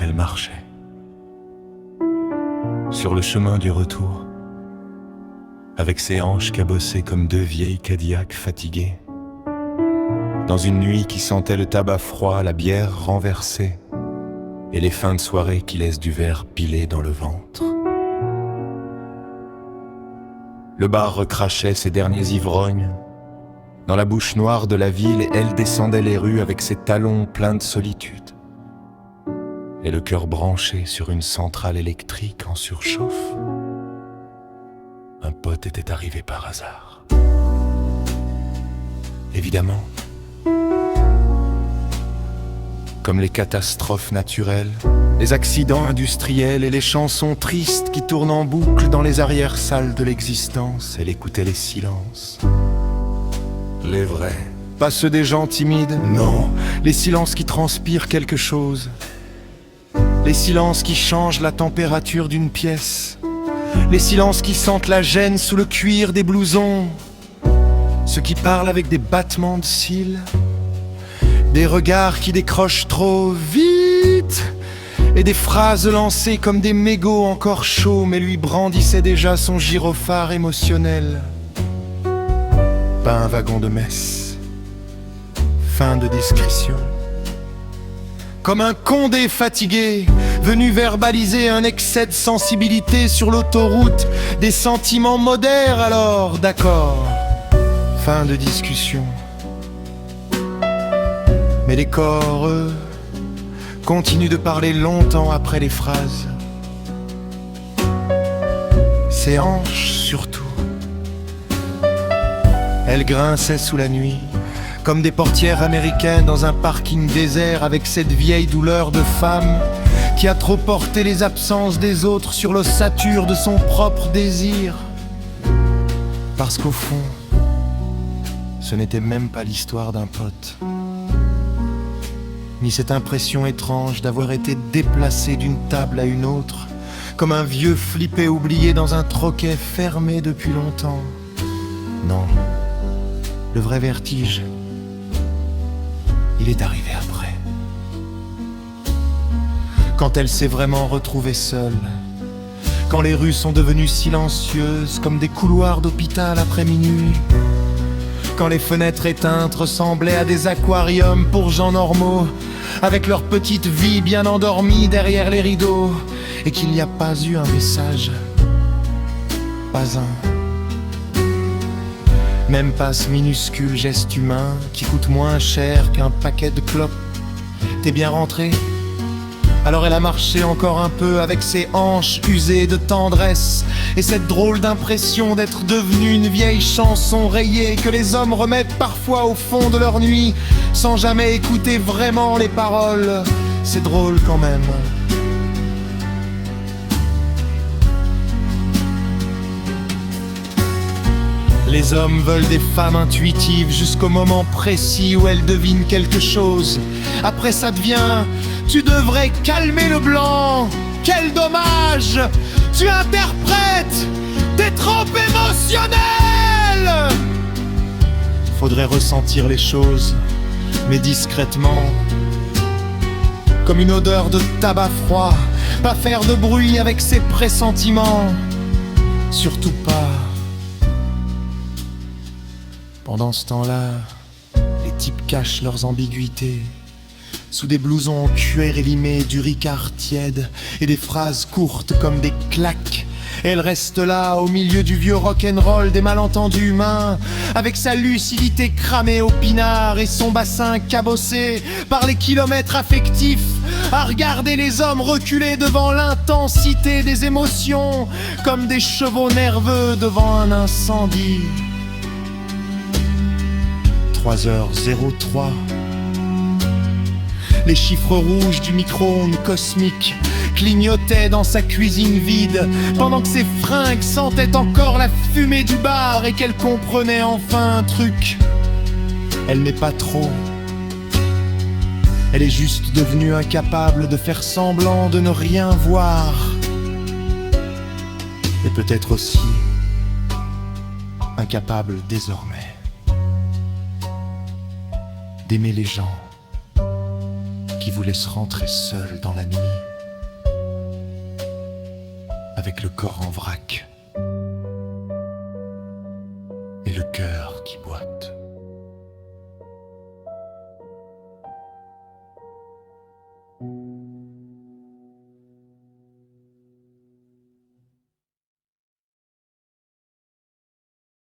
Elle marchait sur le chemin du retour, avec ses hanches cabossées comme deux vieilles Cadillacs fatiguées, dans une nuit qui sentait le tabac froid, la bière renversée et les fins de soirée qui laissent du verre pilé dans le ventre. Le bar recrachait ses derniers ivrognes. Dans la bouche noire de la ville, elle descendait les rues avec ses talons pleins de solitude et le cœur branché sur une centrale électrique en surchauffe. Un pote était arrivé par hasard. Évidemment, comme les catastrophes naturelles, les accidents industriels et les chansons tristes qui tournent en boucle dans les arrière-salles de l'existence, elle écoutait les silences. Les vrais. Pas ceux des gens timides, non. Les silences qui transpirent quelque chose. Les silences qui changent la température d'une pièce. Les silences qui sentent la gêne sous le cuir des blousons. Ceux qui parlent avec des battements de cils. Des regards qui décrochent trop vite. Et des phrases lancées comme des mégots encore chauds, mais lui brandissait déjà son gyrophare émotionnel. Pas un wagon de messe. Fin de discrétion. Comme un Condé fatigué, venu verbaliser un excès de sensibilité sur l'autoroute, des sentiments modères alors, d'accord. Fin de discussion. Mais les corps, eux, continuent de parler longtemps après les phrases. Ses hanches surtout. Elles grinçaient sous la nuit, comme des portières américaines dans un parking désert, avec cette vieille douleur de femme qui a trop porté les absences des autres sur l'ossature de son propre désir. Parce qu'au fond, ce n'était même pas l'histoire d'un pote, ni cette impression étrange d'avoir été déplacé d'une table à une autre, comme un vieux flippé oublié dans un troquet fermé depuis longtemps. Non, le vrai vertige, il est arrivé après. Quand elle s'est vraiment retrouvée seule, quand les rues sont devenues silencieuses comme des couloirs d'hôpital après minuit, quand les fenêtres éteintes ressemblaient à des aquariums pour gens normaux, avec leur petite vie bien endormie derrière les rideaux, et qu'il n'y a pas eu un message, pas un. Même pas ce minuscule geste humain qui coûte moins cher qu'un paquet de clopes. T'es bien rentré? Alors elle a marché encore un peu avec ses hanches usées de tendresse et cette drôle d'impression d'être devenue une vieille chanson rayée que les hommes remettent parfois au fond de leur nuit sans jamais écouter vraiment les paroles. C'est drôle quand même. Les hommes veulent des femmes intuitives jusqu'au moment précis où elles devinent quelque chose. Après ça devient « Tu devrais calmer le blanc, quel dommage, tu interprètes, t'es trop émotionnel !» Faudrait ressentir les choses, mais discrètement, comme une odeur de tabac froid, pas faire de bruit avec ses pressentiments, surtout pas. Pendant ce temps-là, les types cachent leurs ambiguïtés sous des blousons en cuir élimé, du ricard tiède et des phrases courtes comme des claques. Elle reste là, au milieu du vieux rock'n'roll des malentendus humains, avec sa lucidité cramée au pinard et son bassin cabossé par les kilomètres affectifs, à regarder les hommes reculer devant l'intensité des émotions, comme des chevaux nerveux devant un incendie. 3h03. Les chiffres rouges du micro-ondes cosmique clignotaient dans sa cuisine vide, pendant que ses fringues sentaient encore la fumée du bar et qu'elle comprenait enfin un truc. Elle n'est pas trop. Elle est juste devenue incapable de faire semblant de ne rien voir. Et peut-être aussi incapable désormais d'aimer les gens qui vous laissent rentrer seul dans la nuit. avec le corps en vrac.